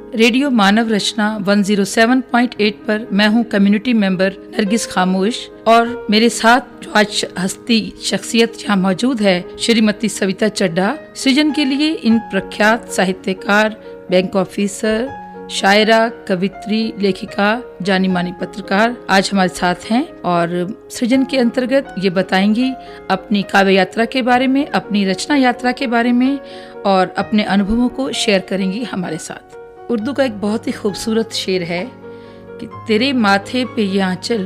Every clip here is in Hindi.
रेडियो मानव रचना 107.8 पर मैं हूं कम्युनिटी मेंबर नरगिस खामोश और मेरे साथ जो आज हस्ती शख्सियत यहाँ मौजूद है श्रीमती सविता चड्ढा। सृजन के लिए इन प्रख्यात साहित्यकार, बैंक ऑफिसर, शायरा, कवित्री, लेखिका, जानी मानी पत्रकार आज हमारे साथ हैं और सृजन के अंतर्गत ये बताएंगी अपनी काव्य यात्रा के बारे में, अपनी रचना यात्रा के बारे में और अपने अनुभवों को शेयर करेंगी हमारे साथ। उर्दू का एक बहुत ही खूबसूरत शेर है कि तेरे माथे पे ये आंचल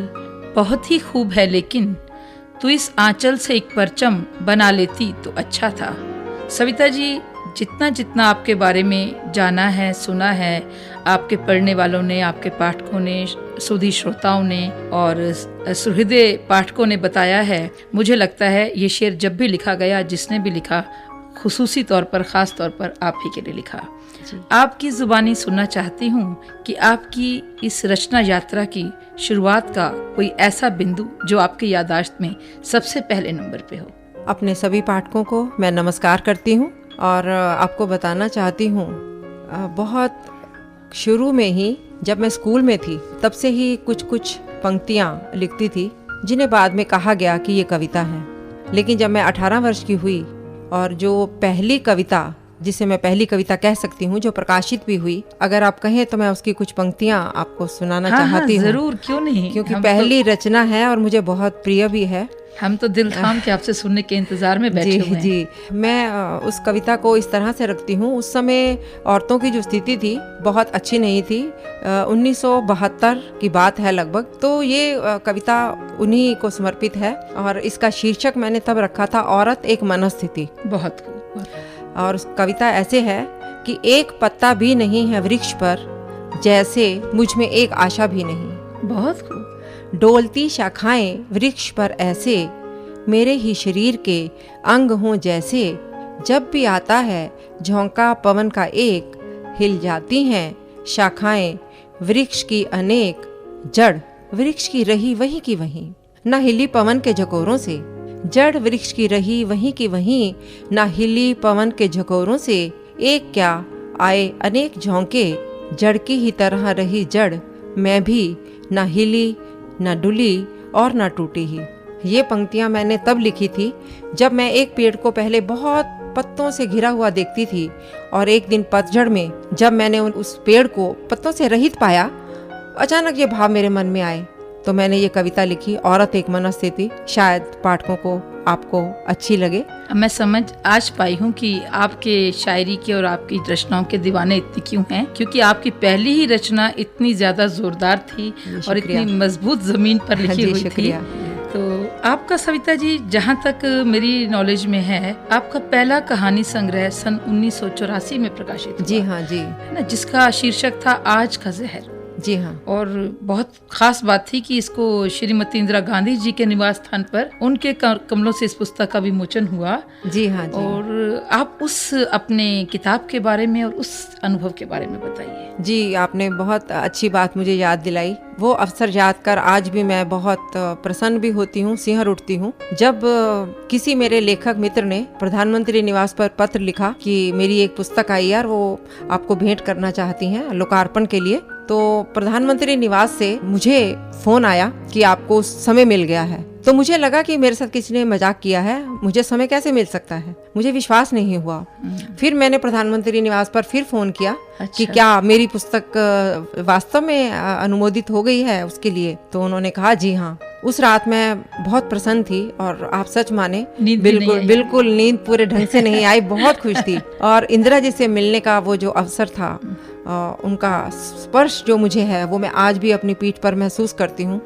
बहुत ही खूब है, लेकिन तू इस आंचल से एक परचम बना लेती तो अच्छा था। सविता जी, जितना जितना आपके बारे में जाना है, सुना है, आपके पढ़ने वालों ने, आपके पाठकों ने, सुधी श्रोताओं ने और सुहृदय पाठकों ने बताया है, मुझे लगता है ये शेर जब भी लिखा गया, जिसने भी लिखा खुसूसी तौर पर, ख़ास तौर पर आप ही के लिए लिखा। आपकी ज़ुबानी सुनना चाहती हूँ कि आपकी इस रचना यात्रा की शुरुआत का कोई ऐसा बिंदु जो आपके याददाश्त में सबसे पहले नंबर पे हो। अपने सभी पाठकों को मैं नमस्कार करती हूँ और आपको बताना चाहती हूँ, बहुत शुरू में ही जब मैं स्कूल में थी तब से ही कुछ कुछ पंक्तियाँ लिखती थी जिन्हें बाद में कहा गया कि ये कविता है। लेकिन जब मैं 18 वर्ष की हुई और जो पहली कविता, जिसे मैं पहली कविता कह सकती हूँ, जो प्रकाशित भी हुई, अगर आप कहें तो मैं उसकी कुछ पंक्तियाँ आपको सुनाना चाहती हूँ। जरूर, क्यों नहीं, क्योंकि पहली रचना है और मुझे बहुत प्रिय भी है। हम तो दिल थाम के आपसे सुनने के इंतजार में बैठे हुए हैं। जी, मैं उस कविता को इस तरह से रखती हूँ। उस समय औरतों की जो स्थिति थी बहुत अच्छी नहीं थी। 1972 की बात है लगभग। तो ये कविता उन्हीं को समर्पित है और इसका शीर्षक मैंने तब रखा था, औरत एक मनस्थिति। बहुत खूब। और कविता ऐसे है कि एक पत्ता भी नहीं है वृक्ष पर, जैसे मुझ में एक आशा भी नहीं। बहुत खूब। डोलती शाखाएं वृक्ष पर ऐसे, मेरे ही शरीर के अंग हों जैसे। जब भी आता है झोंका पवन का एक, हिल जाती हैं शाखाएं वृक्ष की अनेक। जड़ वृक्ष की रही वहीं की वहीं, न हिली पवन के झकोरों से। जड़ वृक्ष की रही वहीं की वहीं, न हिली पवन के झकोरों से। एक क्या आए अनेक झोंके, जड़ की ही तरह रही जड़ मैं भी, न हिली न डुली और न टूटी ही। ये पंक्तियां मैंने तब लिखी थी जब मैं एक पेड़ को पहले बहुत पत्तों से घिरा हुआ देखती थी और एक दिन पतझड़ में जब मैंने उस पेड़ को पत्तों से रहित पाया, अचानक ये भाव मेरे मन में आए तो मैंने ये कविता लिखी, औरत एक मनस्थिति। शायद पाठकों को, आपको अच्छी लगे। मैं समझ आज पाई हूँ कि आपके शायरी के और आपकी रचनाओं के दीवाने इतने क्यों हैं, क्योंकि आपकी पहली ही रचना इतनी ज्यादा जोरदार थी और इतनी मजबूत जमीन पर लिखी हुई थी। तो आपका सविता जी, जहाँ तक मेरी नॉलेज में है, आपका पहला कहानी संग्रह सन 1984 में प्रकाशित हुआ। जी हाँ जी, है ना, जिसका शीर्षक था आज का जहर। जी हाँ। और बहुत खास बात थी कि इसको श्रीमती इंदिरा गांधी जी के निवास स्थान पर उनके कमलों से इस पुस्तक का विमोचन हुआ। जी हाँ जी। और आप उस अपने किताब के बारे में और उस अनुभव के बारे में बताइए। जी, आपने बहुत अच्छी बात मुझे याद दिलाई। वो अवसर याद कर आज भी मैं बहुत प्रसन्न भी होती हूँ, सिहर उठती हूँ। जब किसी मेरे लेखक मित्र ने प्रधानमंत्री निवास पर पत्र लिखा कि मेरी एक पुस्तक आई है और वो आपको भेंट करना चाहती हैं लोकार्पण के लिए, तो प्रधानमंत्री निवास से मुझे फोन आया कि आपको समय मिल गया है। तो मुझे लगा कि मेरे साथ किसी ने मजाक किया है, मुझे समय कैसे मिल सकता है, मुझे विश्वास नहीं हुआ। फिर मैंने प्रधानमंत्री निवास पर फिर फोन किया कि क्या मेरी पुस्तक वास्तव में अनुमोदित हो गई है उसके लिए। तो उन्होंने कहा जी हाँ। उस रात मैं बहुत प्रसन्न थी और आप सच माने बिल्कुल नींद पूरे ढंग से नहीं आई, बहुत खुश थी। और इंदिरा जी से मिलने का वो जो अवसर था, उनका स्पर्श जो मुझे है वो मैं आज भी अपनी पीठ पर महसूस करती हूँ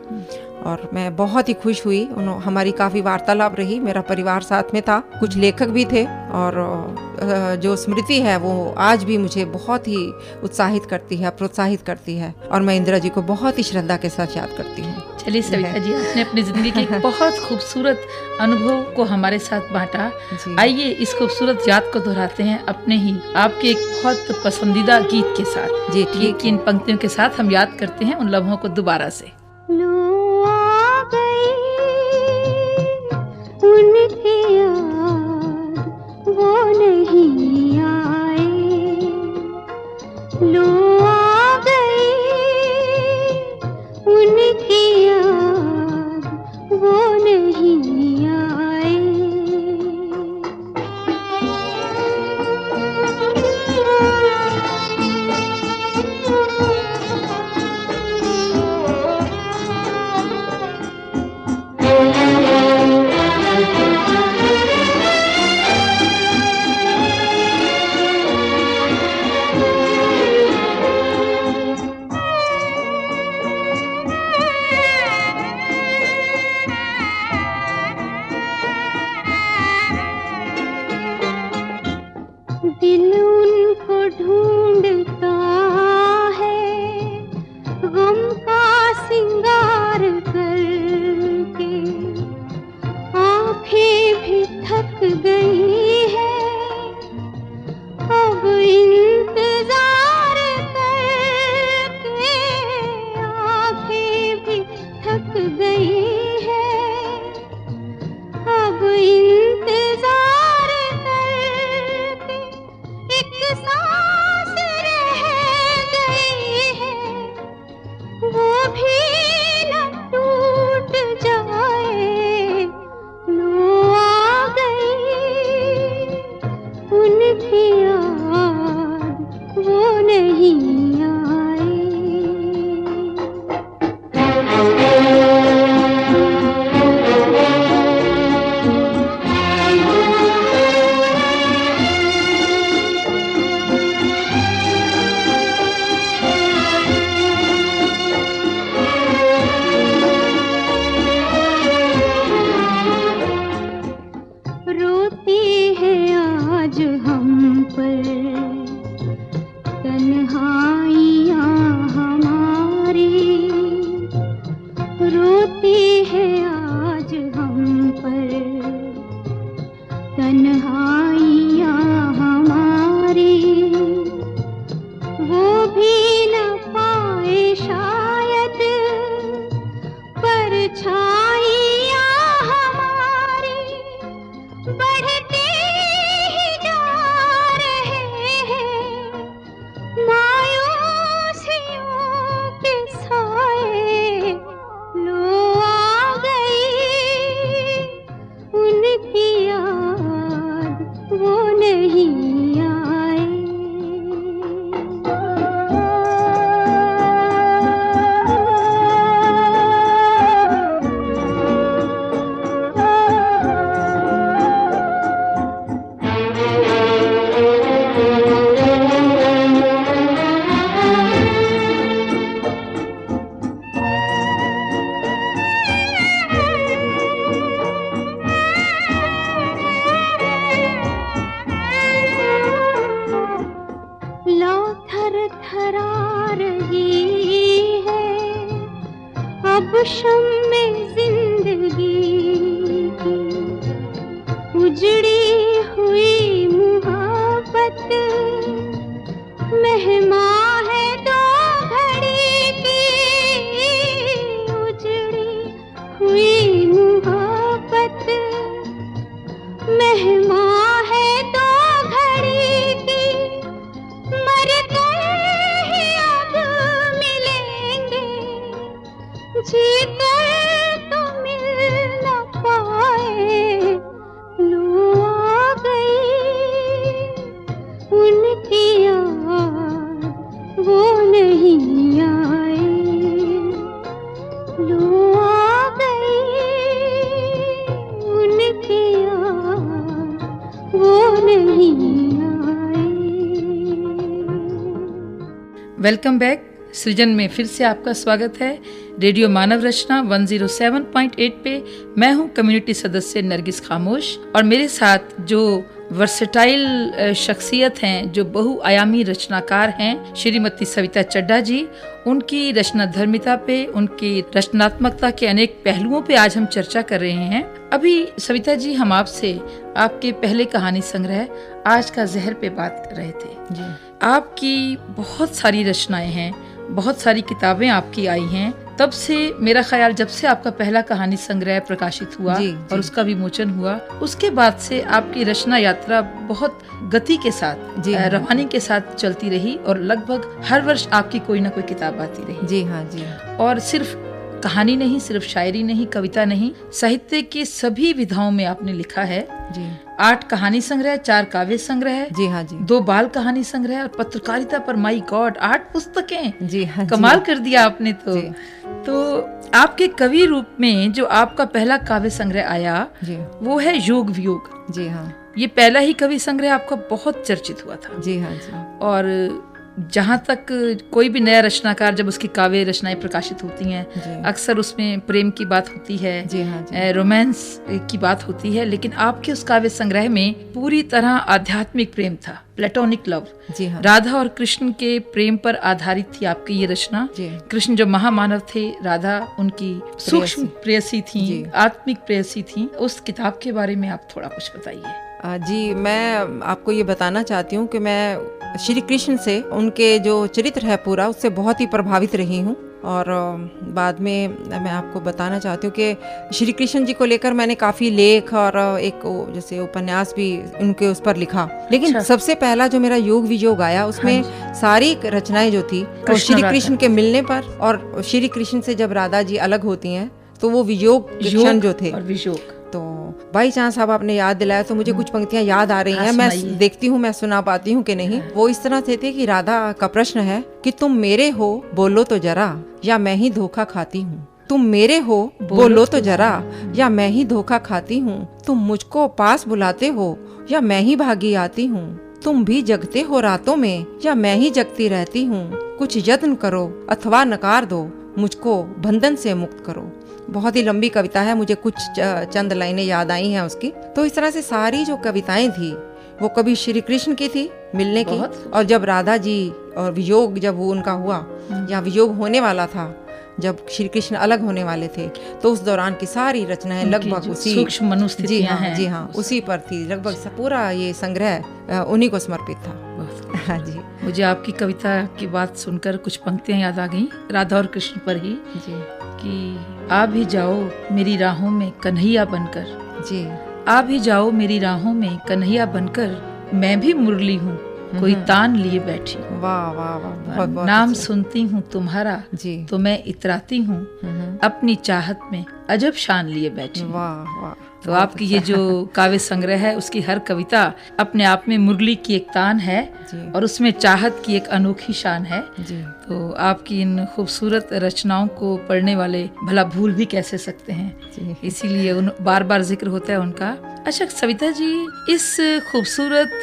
और मैं बहुत ही खुश हुई। हमारी काफ़ी वार्तालाप रही, मेरा परिवार साथ में था, कुछ लेखक भी थे और जो स्मृति है वो आज भी मुझे बहुत ही उत्साहित करती है, प्रोत्साहित करती है और मैं इंदिरा जी को बहुत ही श्रद्धा के साथ याद करती हूँ। चलिए सविता जी, आपने अपनी जिंदगी के एक बहुत खूबसूरत अनुभव को हमारे साथ बांटा। आइए इस खूबसूरत याद को दोहराते हैं अपने ही आपके एक बहुत पसंदीदा गीत के साथ। जी ठीक, किन पंक्तियों के साथ हम याद करते हैं उन लम्हों को दोबारा से। उनकी याद वो नहीं आए, लो आ गई उनकी याद, वो नहीं आए। दिल उनको ढूंढता है गम का सिंगार करके, आंखें भी थक गई है अब इंतजार करके, आंखें भी थक गई है अब इंतजार करके, एक सांस रह गई है वो भी न टूट जाए। लो आ गई उनकी याद, वो नहीं आए। रोती है आज हम पर तन्हाइयाँ हमारी, रोती है आज हम पर तन्हाइयाँ हमारी, वो भी न पाए शायद परछाइयाँ हमारी, बढ़ते ही जा रहे हैं मायूसियों के साए। लो आ गई उनकी याद, वो नहीं आए। लौ थर थरा रही है अब शम्मे जिंदगी की, उजड़ी हुई मुहब्बत मेहमान है दो घड़ी की, उजड़ी हुई मुहब्बत मेहमान है दो घड़ी की, मर कर ही अब मिलेंगे जी कर तो मिल न पाए। लो आ गई उनकी याद, वो नहीं आए। लो आ गई उनकी याद, वो नहीं आए। Welcome back. सृजन में फिर से आपका स्वागत है। रेडियो मानव रचना 107.8 पे मैं हूं कम्युनिटी सदस्य नरगिस खामोश, और मेरे साथ जो वर्सेटाइल शख्सियत हैं, जो बहुआयामी रचनाकार हैं, श्रीमती सविता चड्ढा जी। उनकी रचनाधर्मिता पे, उनकी रचनात्मकता के अनेक पहलुओं पे आज हम चर्चा कर रहे हैं। अभी सविता जी, हम आपसे आपके पहले कहानी संग्रह आज का जहर पे बात कर रहे थे जी। आपकी बहुत सारी रचनाएं हैं, बहुत सारी किताबें आपकी आई हैं, तब से मेरा ख्याल, जब से आपका पहला कहानी संग्रह प्रकाशित हुआ जी, और जी। उसका विमोचन हुआ, उसके बाद से आपकी रचना यात्रा बहुत गति के साथ, जी हाँ। रवानी के साथ चलती रही और लगभग हर वर्ष आपकी कोई ना कोई किताब आती रही। जी हाँ, जी। और सिर्फ कहानी नहीं, सिर्फ शायरी नहीं, कविता नहीं, साहित्य के सभी विधाओं में आपने लिखा है। जी 8 कहानी संग्रह, 4 काव्य संग्रह, जी हाँ, जी। 2 बाल कहानी संग्रह और पत्रकारिता पर, माय गॉड, 8 पुस्तकें। जी हाँ, कमाल कर दिया आपने तो। जी। तो आपके कवि रूप में जो आपका पहला काव्य संग्रह आया, जी वो है योग वियोग। जी हाँ, ये पहला ही कवि संग्रह आपका बहुत चर्चित हुआ था। जी हाँ, जी। और जहाँ तक कोई भी नया रचनाकार, जब उसकी काव्य रचनाएं प्रकाशित होती हैं, जी। अक्सर उसमें प्रेम की बात होती है, जी हाँ, जी। रोमांस की बात होती है, लेकिन आपके उस काव्य संग्रह में पूरी तरह आध्यात्मिक प्रेम था, प्लेटोनिक लव। जी हाँ, राधा और कृष्ण के प्रेम पर आधारित थी आपकी ये रचना। जी। कृष्ण जो महामानव थे, राधा उनकी सूक्ष्म प्रेयसी थी, जी। आत्मिक प्रेयसी थी। उस किताब के बारे में आप थोड़ा कुछ बताइए। जी, मैं आपको ये बताना चाहती हूँ कि मैं श्री कृष्ण से, उनके जो चरित्र है पूरा, उससे बहुत ही प्रभावित रही हूँ। और बाद में मैं आपको बताना चाहती हूँ कि श्री कृष्ण जी को लेकर मैंने काफ़ी लेख और एक जैसे उपन्यास भी उनके उस पर लिखा। लेकिन अच्छा। सबसे पहला जो मेरा योग वियोग आया, उसमें सारी रचनाएं जो थी वो कृष्ण श्री राधा। कृष्ण के मिलने पर, और श्री कृष्ण से जब राधा जी अलग होती हैं तो वो वियोग के क्षण जो थे। और वियोग। तो बाई चांस अब आपने याद दिलाया तो मुझे कुछ पंक्तियां याद आ रही हाँ, हैं। मैं सुनाइए। देखती हूँ मैं सुना पाती हूँ कि नहीं। वो इस तरह से थे कि राधा का प्रश्न है कि तुम मेरे हो बोलो तो जरा, या मैं ही धोखा खाती हूँ। तुम मेरे हो बोलो तो जरा, या मैं ही धोखा खाती हूँ। तुम मुझको पास बुलाते हो या मैं ही भागी आती हूँ। तुम भी जगते हो रातों में या मैं ही जगती रहती हूँ। कुछ यत्न करो अथवा नकार दो, मुझको बंधन से मुक्त करो। बहुत ही लंबी कविता है, मुझे कुछ चंद लाइनें याद आई हैं उसकी। तो इस तरह से सारी जो कविताएं थी वो कभी श्री कृष्ण की थी मिलने की, और जब राधा जी और वियोग जब वो उनका हुआ या वियोग होने वाला था, जब श्री कृष्ण अलग होने वाले थे, तो उस दौरान की सारी रचनाएं लगभग उसी सूक्ष्म मनोस्थितियां हैं। जी हाँ, उसी पर थी। लगभग पूरा ये संग्रह उन्हीं को समर्पित था। हाँ जी। मुझे आपकी कविता की बात सुनकर कुछ पंक्तियां याद आ गईं, राधा और कृष्ण पर ही, जी कि आ भी जाओ मेरी राहों में कन्हैया बनकर, जी। आ भी जाओ मेरी राहों में कन्हैया बनकर, मैं भी मुरली हूँ कोई तान लिए बैठी हूँ। वाह वाह वाह, बहुत बहुत नाम अच्छा। सुनती हूँ तुम्हारा जी। तो मैं इतराती हूँ, अपनी चाहत में अजब शान लिए बैठी हूँ। वाह वाह। तो आपकी ये जो काव्य संग्रह है, उसकी हर कविता अपने आप में मुरली की एक तान है जी। और उसमें चाहत की एक अनोखी शान है। जी। तो आपकी इन खूबसूरत रचनाओं को पढ़ने वाले भला भूल भी कैसे सकते हैं, जी। इसीलिए उन बार बार जिक्र होता है उनका। अच्छा सविता जी, इस खूबसूरत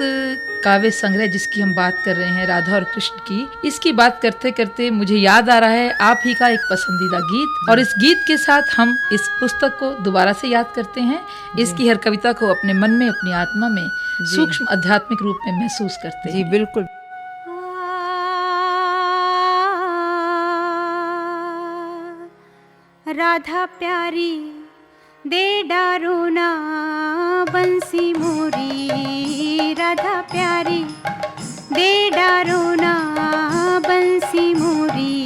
काव्य संग्रह जिसकी हम बात कर रहे हैं, राधा और कृष्ण की, इसकी बात करते करते मुझे याद आ रहा है आप ही का एक पसंदीदा गीत, और इस गीत के साथ हम इस पुस्तक को दोबारा से याद करते हैं। इसकी हर कविता को अपने मन में, अपनी आत्मा में सूक्ष्म आध्यात्मिक रूप में महसूस करते हैं। जी बिल्कुल। राधा प्यारी दे डारो ना बंसी मोरी, राधा प्यारी दे डारो ना बंसी मोरी।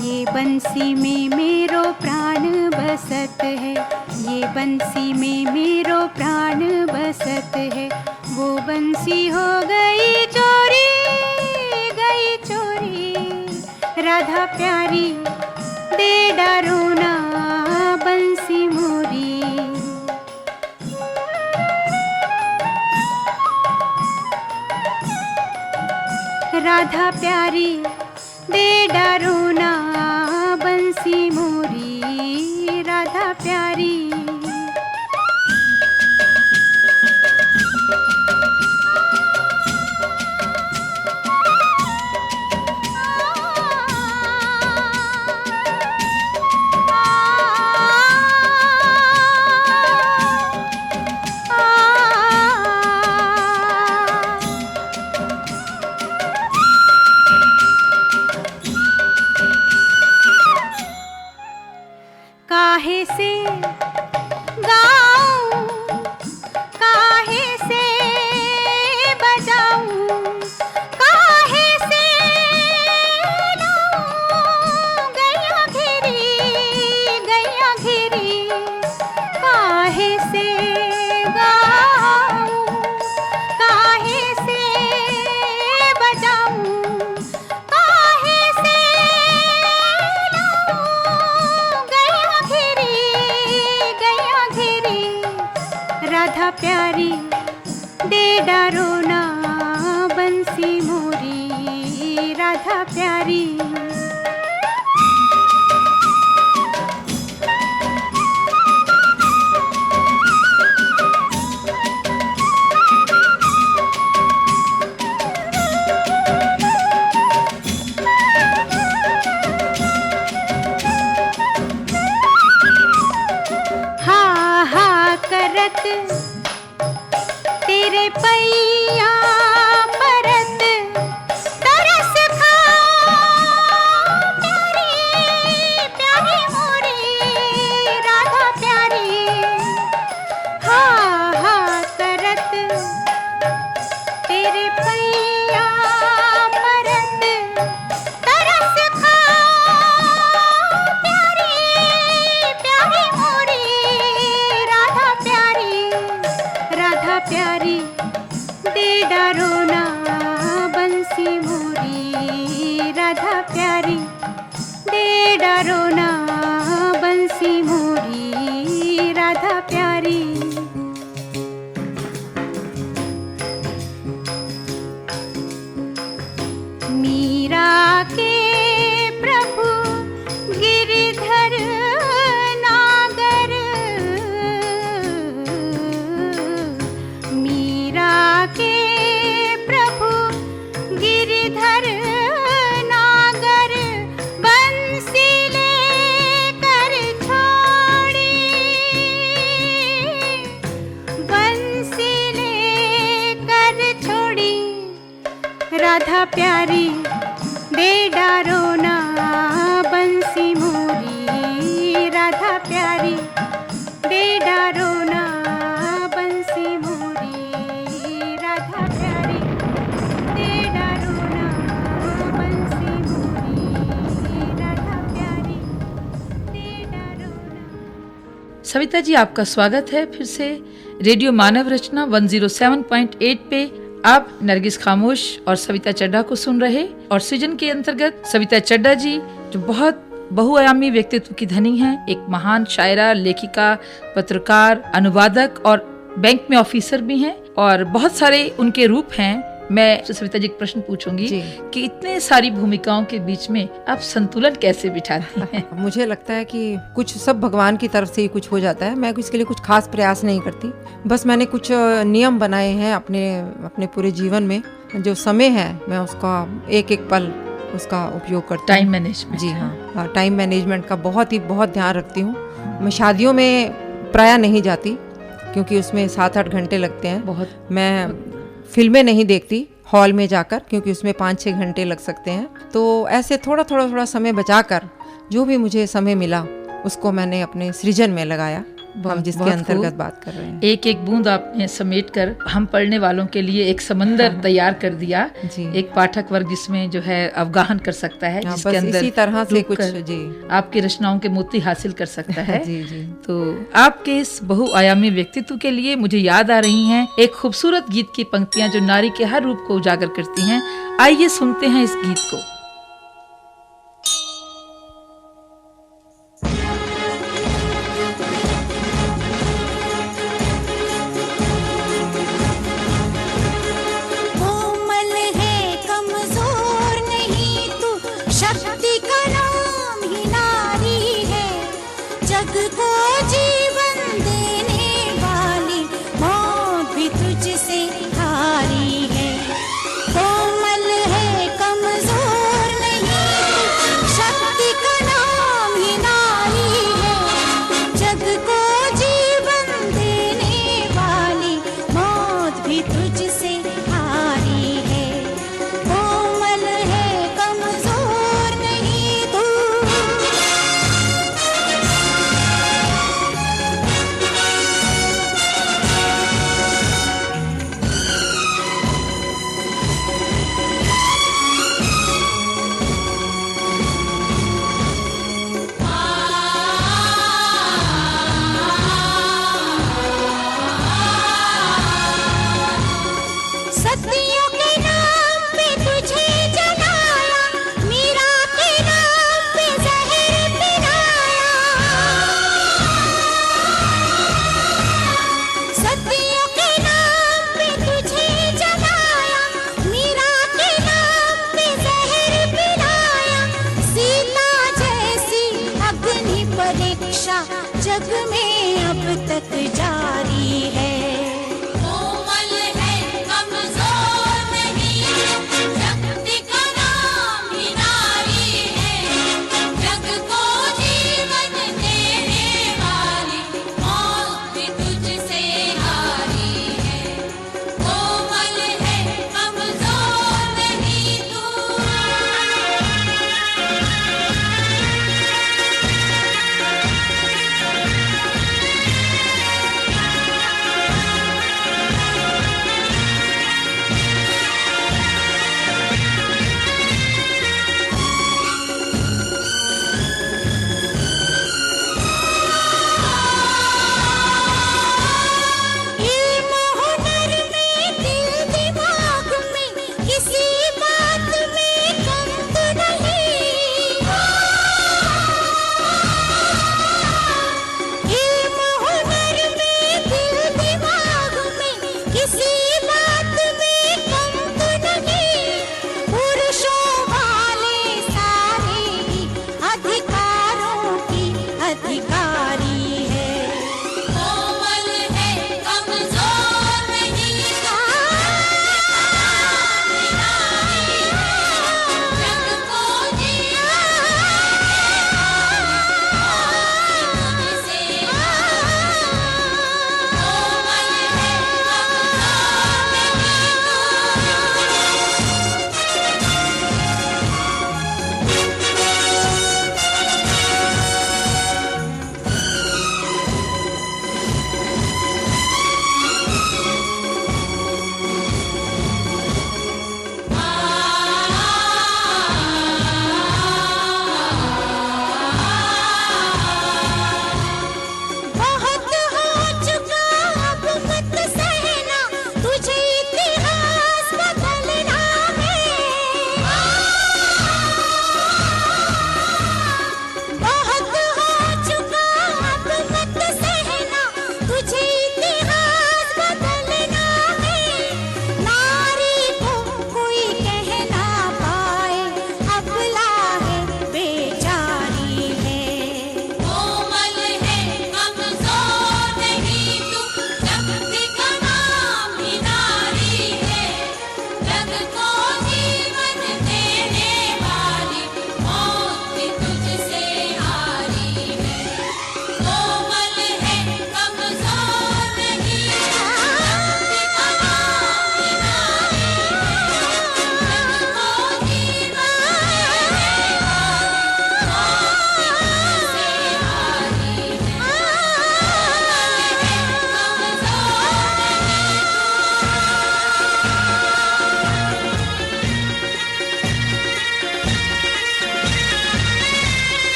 ये बंसी में मेरो प्राण बसत है, ये बंसी में मेरो प्राण बसत है। वो बंसी हो गई चोरी, गई चोरी। राधा प्यारी दे डारो ना बंसी मोरी। राधा प्यारी दे डारो ना बंसी मोरी, राधा प्यारी। काहे से डरो ना बंसी मोरी राधा प्यारी। हा हा करत तेरे पैया परत तरस खा प्यारी प्यारी मोरी राधा प्यारी। हा हा करत तेरे पैया परत तरस खा प्यारी प्यारी मोरी राधा प्यारी। राधा प्यारी दे डरो ना बंसी मोरी राधा प्यारी। दे डरो ना बंसी मोरी राधा प्यारी। मीरा के प्रभु गिरधर नागर। मीरा के प्रभु गिरधर नागर बंसी लेकर छोड़ी। बंसी लेकर छोड़ी राधा प्यारी दे डरो ना बंसी मोरी राधा प्यारी। दे डरो ना बंसी मोरी राधा प्यारी। दे डरो ना बंसी मोरी राधा प्यारी। दे डरो ना। सविता जी, आपका स्वागत है फिर से रेडियो मानव रचना 107.8 पे। आप नरगिस खामोश और सविता चड्ढा को सुन रहे और सृजन के अंतर्गत सविता चड्ढा जी जो बहुत बहुआयामी व्यक्तित्व की धनी हैं, एक महान शायरा, लेखिका, पत्रकार, अनुवादक और बैंक में ऑफिसर भी हैं और बहुत सारे उनके रूप हैं। मैं सविता जी एक प्रश्न पूछूंगी जी। कि इतने सारी भूमिकाओं के बीच में आप संतुलन कैसे बिठाती हैं? मुझे लगता है कि कुछ सब भगवान की तरफ से ही कुछ हो जाता है। मैं इसके लिए कुछ खास प्रयास नहीं करती। बस मैंने कुछ नियम बनाए हैं अपने पूरे जीवन में। जो समय है मैं उसका एक एक पल उसका उपयोग करती हूँ। Time management. जी हाँ, टाइम मैनेजमेंट का बहुत ध्यान रखती हूँ। मैं शादियों में प्रायः नहीं जाती क्योंकि उसमें 7-8 घंटे लगते हैं। बहुत। मैं फिल्में नहीं देखती हॉल में जाकर क्योंकि उसमें 5-6 घंटे लग सकते हैं। तो ऐसे थोड़ा समय बचाकर जो भी मुझे समय मिला उसको मैंने अपने सृजन में लगाया। हम जिसके अंतर्गत बात कर रहे हैं। एक एक बूंद आपने समेट कर हम पढ़ने वालों के लिए एक समंदर तैयार कर दिया। जी। एक पाठक वर्ग जिसमें जो है अवगाहन कर सकता है, जिसके बस अंदर इसी तरह से कुछ जी आपकी रचनाओं के मोती हासिल कर सकता है। जी जी। तो आपके इस बहुआयामी व्यक्तित्व के लिए मुझे याद आ रही हैं एक खूबसूरत गीत की पंक्तियां जो नारी के हर रूप को उजागर करती हैं। आइए सुनते हैं इस गीत को। तुझसे हारी है, कोमल है कमजोर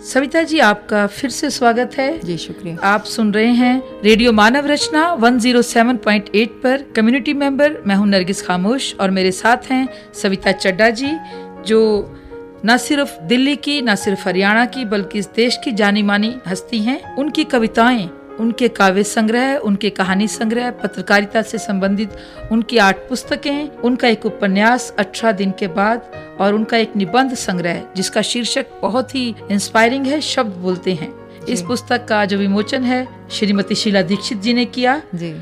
सविता जी, आपका फिर से स्वागत है। जी शुक्रिया। आप सुन रहे हैं रेडियो मानव रचना 107.8 पर। कम्युनिटी मेंबर मैं हूं नरगिस खामोश और मेरे साथ हैं सविता चड्डा जी, जो न सिर्फ दिल्ली की, न सिर्फ हरियाणा की, बल्कि इस देश की जानी मानी हस्ती हैं। उनकी कविताएं, उनके काव्य संग्रह, उनके कहानी संग्रह, पत्रकारिता से संबंधित उनकी 8 पुस्तकें, उनका एक उपन्यास 18 दिन के बाद और उनका एक निबंध संग्रह जिसका शीर्षक बहुत ही इंस्पायरिंग है, शब्द बोलते हैं। इस पुस्तक का जो विमोचन है श्रीमती शीला दीक्षित जी ने किया जी।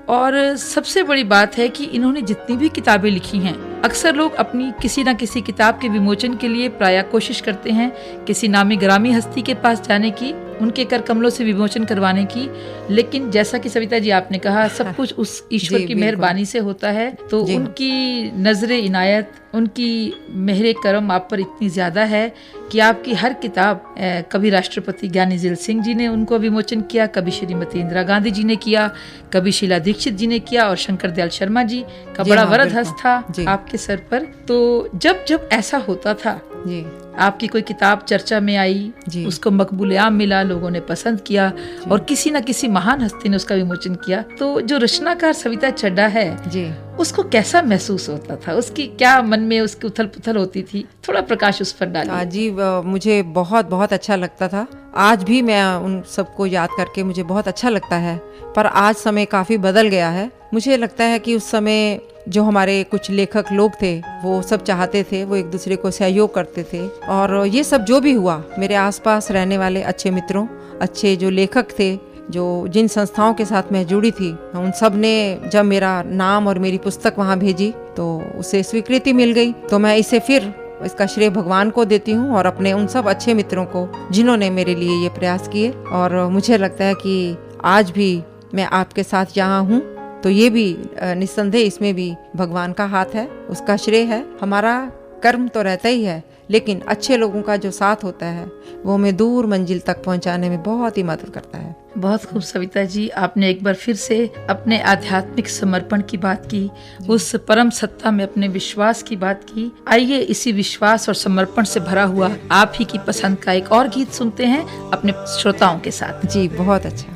और सबसे बड़ी बात है कि इन्होंने जितनी भी किताबें लिखी हैं, अक्सर लोग अपनी किसी न किसी किताब के विमोचन के लिए प्रायः कोशिश करते हैं किसी नामी ग्रामी हस्ती के पास जाने की, उनके कर कमलों से विमोचन करवाने की। लेकिन जैसा कि सविता जी आपने कहा, सब कुछ उस ईश्वर की मेहरबानी से होता है। तो उनकी नजरे इनायत, उनकी मेहरे करम आप पर इतनी ज्यादा है कि आपकी हर किताब, कभी राष्ट्रपति ज्ञानी ज़ैल सिंह जी ने उनको विमोचन किया, कभी श्रीमती इंदिरा गांधी जी ने किया, कभी शीला दीक्षित जी ने किया और शंकर दयाल शर्मा जी का बड़ा वरद हस्त था आपके सर पर। तो जब जब ऐसा होता था जी, आपकी कोई किताब चर्चा में आई, उसको मकबूल आम मिला, लोगों ने पसंद किया और किसी न किसी महान हस्ती ने उसका विमोचन किया, तो जो रचनाकार सविता चड्डा है जी, उसको कैसा महसूस होता था? उसकी क्या मन में उसकी उथल पुथल होती थी? थोड़ा प्रकाश उस पर डालिए। जी, मुझे बहुत बहुत अच्छा लगता था। आज भी मैं उन सबको याद करके मुझे बहुत अच्छा लगता है। पर आज समय काफी बदल गया है। मुझे लगता है कि उस समय जो हमारे कुछ लेखक लोग थे, वो सब चाहते थे, वो एक दूसरे को सहयोग करते थे। और ये सब जो भी हुआ, मेरे आसपास रहने वाले अच्छे मित्रों, अच्छे जो लेखक थे, जो जिन संस्थाओं के साथ मैं जुड़ी थी, उन सब ने जब मेरा नाम और मेरी पुस्तक वहाँ भेजी तो उसे स्वीकृति मिल गई। तो मैं इसे फिर इसका श्रेय भगवान को देती हूँ और अपने उन सब अच्छे मित्रों को जिन्होंने मेरे लिए ये प्रयास किए। और मुझे लगता है कि आज भी मैं आपके साथ यहाँ हूँ, तो ये भी निस्संदेह इसमें भी भगवान का हाथ है, उसका श्रेय है। हमारा कर्म तो रहता ही है, लेकिन अच्छे लोगों का जो साथ होता है वो हमें दूर मंजिल तक पहुंचाने में बहुत ही मदद करता है। बहुत खूब सविता जी, आपने एक बार फिर से अपने आध्यात्मिक समर्पण की बात की, उस परम सत्ता में अपने विश्वास की बात की। आइए इसी विश्वास और समर्पण से भरा हुआ आप ही की पसंद का एक और गीत सुनते हैं अपने श्रोताओं के साथ। जी बहुत अच्छा।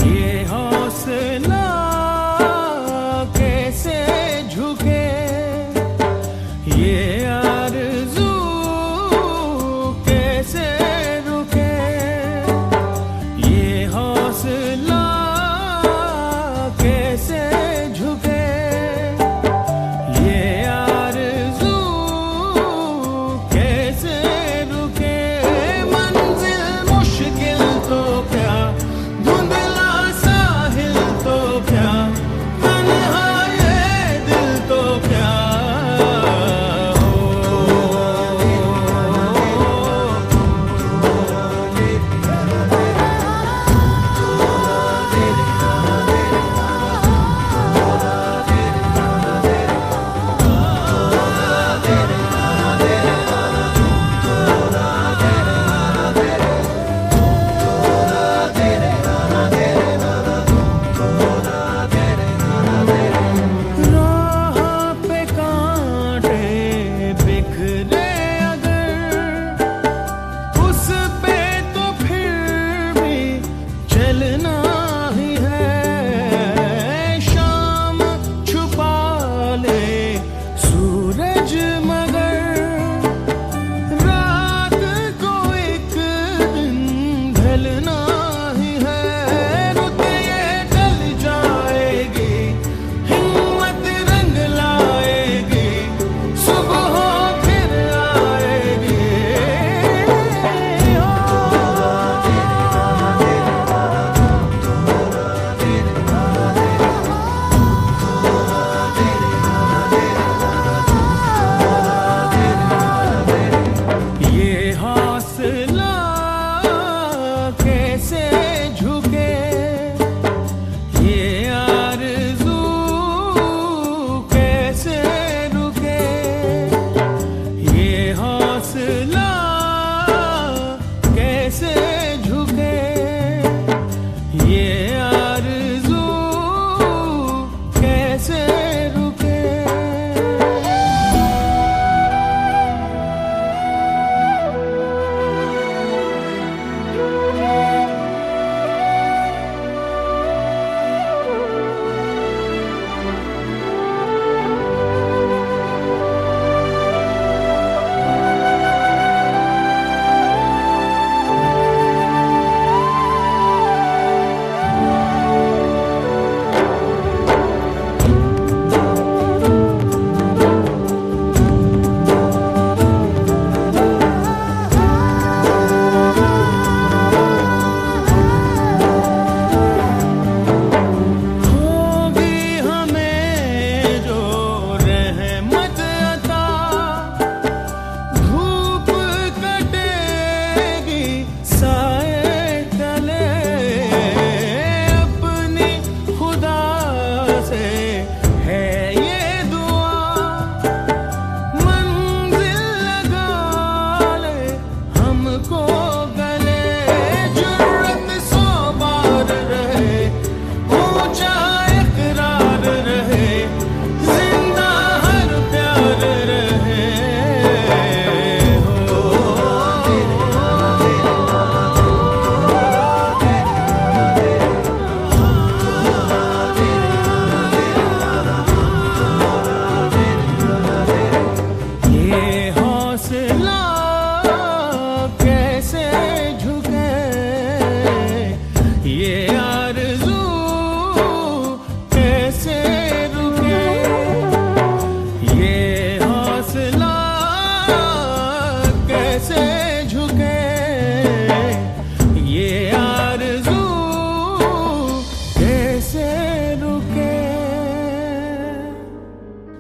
ये हौसला कैसे झुके, ये आरज़ू कैसे रुके, ये हौसला कैसे झुके, ये आरज़ू कैसे रुके, मंजिल मुश्किल तो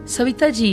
सविता जी,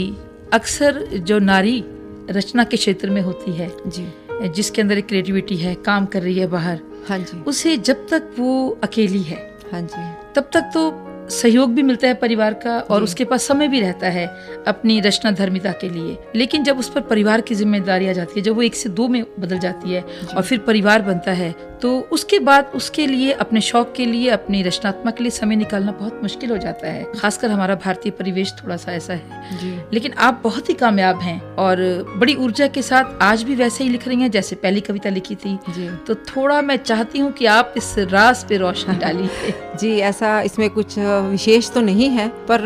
अक्सर जो नारी रचना के क्षेत्र में होती है, जी, जिसके अंदर एक क्रिएटिविटी है, काम कर रही है बाहर, हाँ जी, उसे जब तक वो अकेली है हाँ जी, तब तक तो सहयोग भी मिलता है परिवार का और जी। उसके पास समय भी रहता है अपनी रचना धर्मिता के लिए। लेकिन जब उस पर परिवार की जिम्मेदारी आ जाती है, जब वो 1 से 2 में बदल जाती है और फिर परिवार बनता है, तो उसके बाद उसके लिए, अपने शौक के लिए, अपनी रचनात्मक के लिए समय निकालना बहुत मुश्किल हो जाता है। खासकर हमारा भारतीय परिवेश थोड़ा सा ऐसा है। जी, लेकिन आप बहुत ही कामयाब हैं और बड़ी ऊर्जा के साथ आज भी वैसे ही लिख रही हैं जैसे पहली कविता लिखी थी। जी, तो थोड़ा मैं चाहती हूँ कि आप इस राज पे रोशनी डालिए। जी, ऐसा इसमें कुछ विशेष तो नहीं है, पर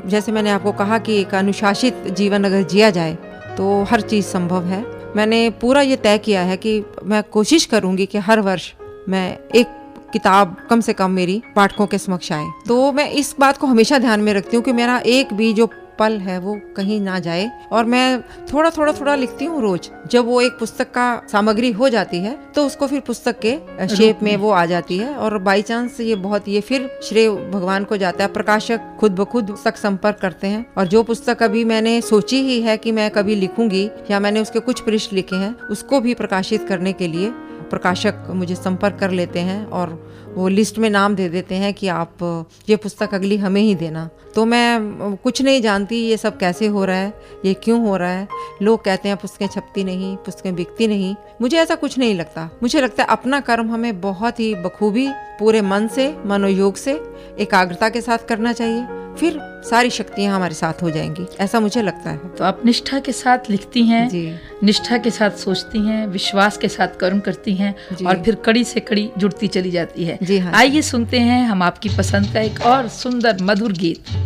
जैसे मैंने आपको कहा कि एक अनुशासित जीवन अगर जिया जाए तो हर चीज़ संभव है। मैंने पूरा ये तय किया है कि मैं कोशिश करूंगी कि हर वर्ष मैं एक किताब कम से कम मेरी पाठकों के समक्ष आए। तो मैं इस बात को हमेशा ध्यान में रखती हूँ कि मेरा एक भी जो पल है वो कहीं ना जाए, और मैं थोड़ा लिखती हूँ रोज। जब वो एक पुस्तक का सामग्री हो जाती है तो उसको फिर पुस्तक के शेप में वो आ जाती है, और बाई चांस ये फिर श्रेय भगवान को जाता है। प्रकाशक खुद ब खुद पुस्तक संपर्क करते हैं, और जो पुस्तक अभी मैंने सोची ही है कि मैं कभी लिखूंगी या मैंने उसके कुछ पृष्ठ लिखे हैं, उसको भी प्रकाशित करने के लिए प्रकाशक मुझे संपर्क कर लेते हैं और वो लिस्ट में नाम दे देते हैं कि आप ये पुस्तक अगली हमें ही देना। तो मैं कुछ नहीं जानती ये सब कैसे हो रहा है, ये क्यों हो रहा है। लोग कहते हैं पुस्तकें छपती नहीं, पुस्तकें बिकती नहीं। मुझे ऐसा कुछ नहीं लगता। मुझे लगता है अपना कर्म हमें बहुत ही बखूबी, पूरे मन से, मनोयोग से, एकाग्रता के साथ करना चाहिए, फिर सारी शक्तियाँ हमारे साथ हो जाएंगी, ऐसा मुझे लगता है। तो आप निष्ठा के साथ लिखती हैं, जी, निष्ठा के साथ सोचती हैं, विश्वास के साथ कर्म करती हैं जी। और फिर कड़ी से कड़ी जुड़ती चली जाती है। जी हाँ। आइए सुनते हैं हम आपकी पसंद का एक और सुंदर मधुर गीत।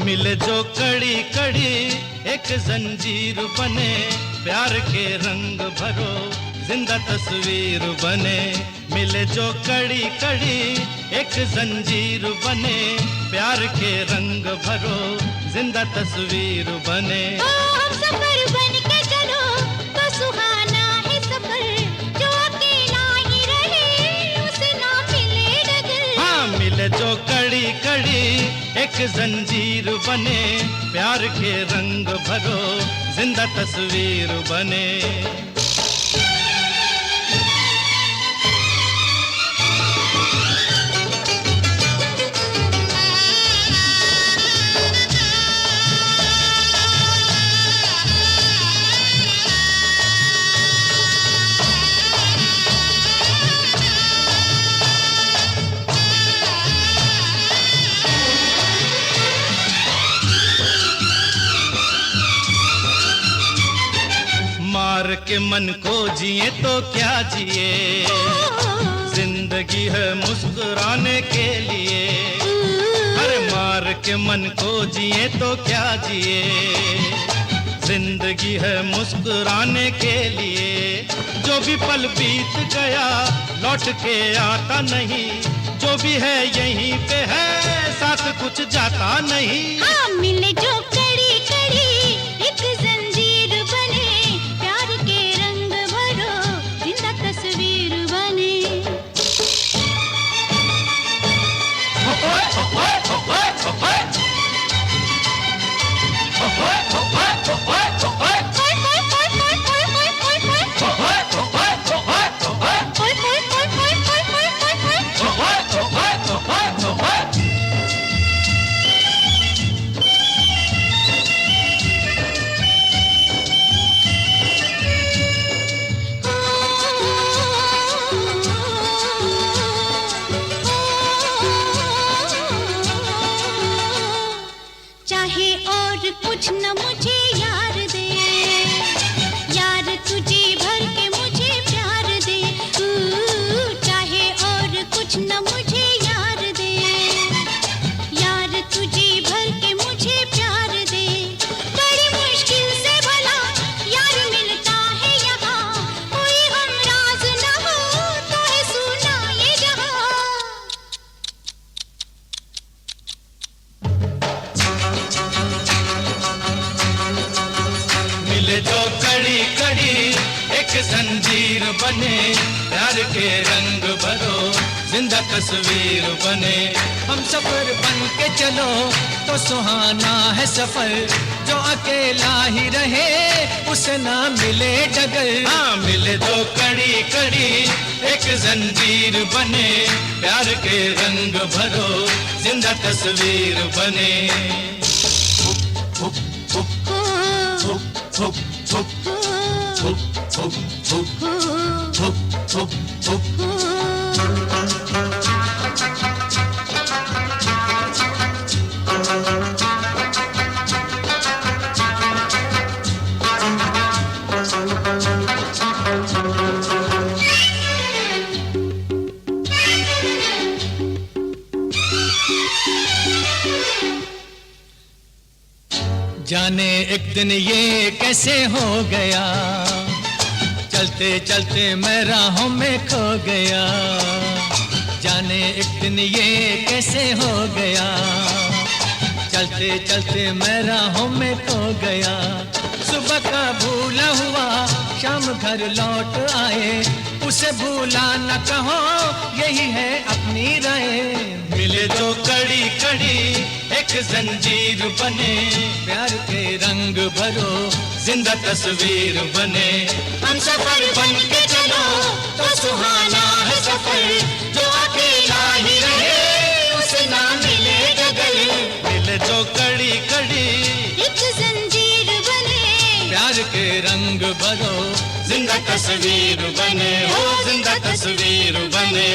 मिले जो कड़ी कड़ी एक जंजीर बने, प्यार के रंग भरो जिंदा तस्वीर बने। मिले जो कड़ी कड़ी एक जंजीर बने, प्यार के रंग भरो जिंदा तस्वीर बने। हम सफर बन के चलो तो सुहाना है सफर, जो अकेला ही रहे उसे ना मिले डगर। हाँ, मिले जो कड़ी कड़ी एक जंजीर बने, प्यार के रंग भरो जिंदा तस्वीर बने। मार के मन को जिए तो क्या जिए, जिंदगी है मुस्कुराने के लिए। अरे मार के मन को जिए तो क्या जिए, जिंदगी है मुस्कुराने के लिए। जो भी पल बीत गया लौट के आता नहीं, जो भी है यहीं पे है साथ कुछ जाता नहीं। हाँ, मिले जो कड़ी कड़ी एक जंजीर बने, प्यार के रंग भरो जिंदा तस्वीर बने। चाहे और कुछ न मुझे जिंदा तस्वीर बने। हम सफर बन के चलो तो सुहाना है सफर, जो अकेला ही रहे उसे ना मिले डगर। हाँ मिले दो कड़ी कड़ी एक जंजीर बने, प्यार के रंग भरो जिंदा तस्वीर बने। जाने एक दिन ये कैसे हो गया, चलते चलते मैं राहों में खो गया। जाने एक दिन ये कैसे हो गया, चलते चलते मैं राहों में खो गया। सुबह का भूला हुआ शाम घर लौट आए, उसे भूला न कहो यही है अपनी राय। मिले दो कड़ी कड़ी एक जंजीर बने, प्यार के रंग भरो जिंदा तस्वीर बने। हम सफर बन के चलो तो सुहाना है सफर, जो अकेला ही रहे उसे ना मिले डगर। मिले दो कड़ी कड़ी एक जंजीर बने, प्यार के रंग भरो जिंदा तस्वीर बने, हो जिंदा तस्वीर बने।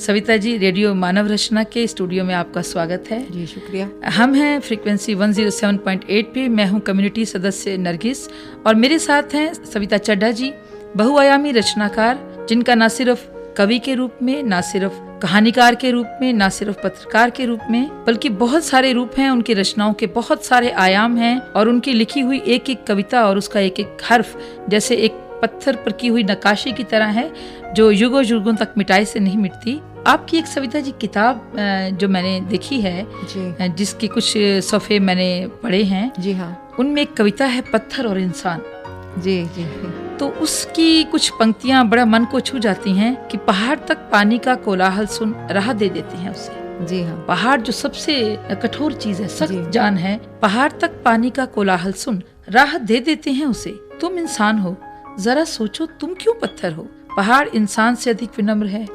सविता जी, रेडियो मानव रचना के स्टूडियो में आपका स्वागत है। जी शुक्रिया। हम हैं फ्रीक्वेंसी 107.8 पे। मैं हूं कम्युनिटी सदस्य नरगिस और मेरे साथ हैं सविता चड्ढा जी, बहुआयामी रचनाकार, जिनका ना सिर्फ कवि के रूप में, ना सिर्फ कहानीकार के रूप में, ना सिर्फ पत्रकार के रूप में, बल्कि बहुत सारे रूप हैं। उनकी रचनाओं के बहुत सारे आयाम हैं और उनकी लिखी हुई एक एक कविता और उसका एक एक हर्फ जैसे एक पत्थर पर की हुई नक्काशी की तरह है, जो युगों युगों तक मिटाई से नहीं मिटती। आपकी एक सविता जी किताब जो मैंने देखी है जी जिसके कुछ सफ़े मैंने पढ़े हैं, जी हाँ उनमें एक कविता है पत्थर और इंसान। जी जी तो उसकी कुछ पंक्तियां बड़ा मन को छू जाती हैं कि पहाड़ तक पानी का कोलाहल सुन राह दे देते हैं उसे। जी हाँ पहाड़ जो सबसे कठोर चीज है, जी। सख्त जान है, पहाड़ तक पानी का कोलाहल सुन राह दे देते हैं उसे। तुम इंसान हो, जरा सोचो तुम क्यों पत्थर हो। पहाड़ इंसान से अधिक विनम्र है,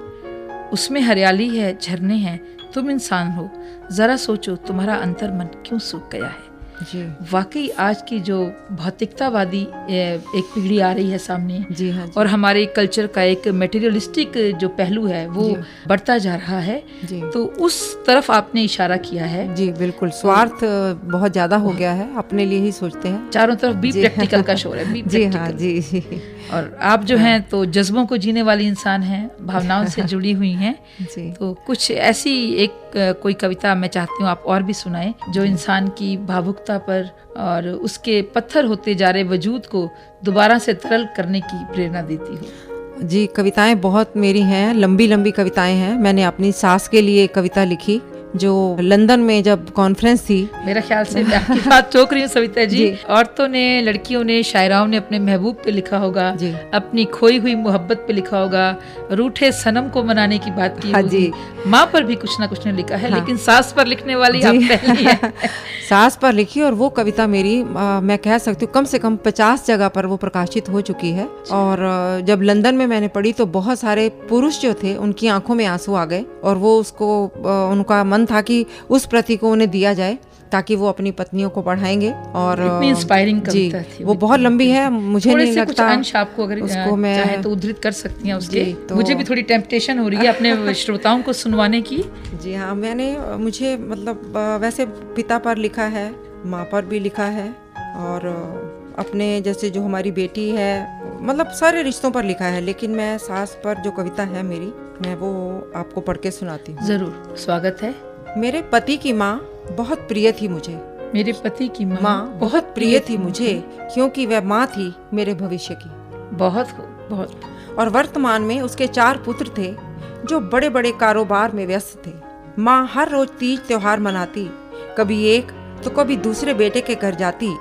उसमें हरियाली है, झरने हैं। तुम इंसान हो, जरा सोचो तुम्हारा अंतर मन क्यों सूख गया है। जी वाकई आज की जो भौतिकतावादी एक पीढ़ी आ रही है सामने, जी हाँ जी, और हमारे कल्चर का एक मटेरियलिस्टिक जो पहलू है वो जी। बढ़ता जा रहा है, जी तो उस तरफ आपने इशारा किया है। जी बिल्कुल। स्वार्थ बहुत ज्यादा हो गया है, अपने लिए ही सोचते हैं। चारों तरफ बी जी। प्रैक्टिकल का शोर है, बी जी हाँ प्रैक्टिकल। जी जी और आप जो हैं तो जज्बों को जीने वाली इंसान हैं, भावनाओं से जुड़ी हुई हैं। जी तो कुछ ऐसी एक कोई कविता मैं चाहती हूँ आप और भी सुनाएं, जो इंसान की भावुकता पर और उसके पत्थर होते जा रहे वजूद को दोबारा से तरल करने की प्रेरणा देती हो। जी, कविताएं बहुत मेरी हैं, लंबी लंबी कविताएं हैं। मैंने अपनी सास के लिए कविता लिखी, जो लंदन में जब कॉन्फ्रेंस थी। मेरा ख्याल से मैं आपकी बात चौंक रही हूँ सविता जी। जी। औरतों ने, लड़कियों ने, शायराओं ने अपने महबूब पे लिखा होगा, जी। अपनी खोई हुई मोहब्बत पे लिखा होगा, रूठे सनम को मनाने की बात की हाँ होगी। जी। माँ पर भी कुछ ना कुछ ने लिखा है, हाँ। लेकिन सास पर लिखने वाली जी। आप पहली है। सास पर लिखी, और वो कविता मेरी मैं कह सकती हूँ कम से कम 50 जगह पर वो प्रकाशित हो चुकी है। और जब लंदन में मैंने पढ़ी तो बहुत सारे पुरुष जो थे उनकी आंखों में आंसू आ गए, और वो उसको उनका मन था कि उस प्रति को उन्हें दिया जाए ताकि वो अपनी पत्नियों को पढ़ाएंगे। और इतनी इंस्पायरिंग जी, कविता थी वो बहुत लंबी है, मुझे थोड़े नहीं से कुछ लगता अंश आपको अगर उसको मैं चाहे तो उद्धृत कर सकती हैं उसके। जी, तो- मुझे भी थोड़ी टेम्पटेशन हो रही है अपने श्रोताओं को सुनवाने की। जी हाँ, मुझे मतलब वैसे पिता पर लिखा है, माँ पर भी लिखा है, और अपने जैसे जो हमारी बेटी है, मतलब सारे रिश्तों पर लिखा है। लेकिन मैं सास पर जो कविता है मेरी, मैं वो आपको पढ़ के सुनाती हूँ। जरूर, स्वागत है। मेरे पति की माँ बहुत प्रिय थी मुझे। मेरे पति की माँ बहुत प्रिय थी मुझे, क्योंकि वह माँ थी मेरे भविष्य की। बहुत खूब, बहुत खूब। और वर्तमान में उसके 4 पुत्र थे जो बड़े बड़े कारोबार में व्यस्त थे। माँ हर रोज तीज त्योहार मनाती, कभी एक तो कभी दूसरे बेटे के घर जाती।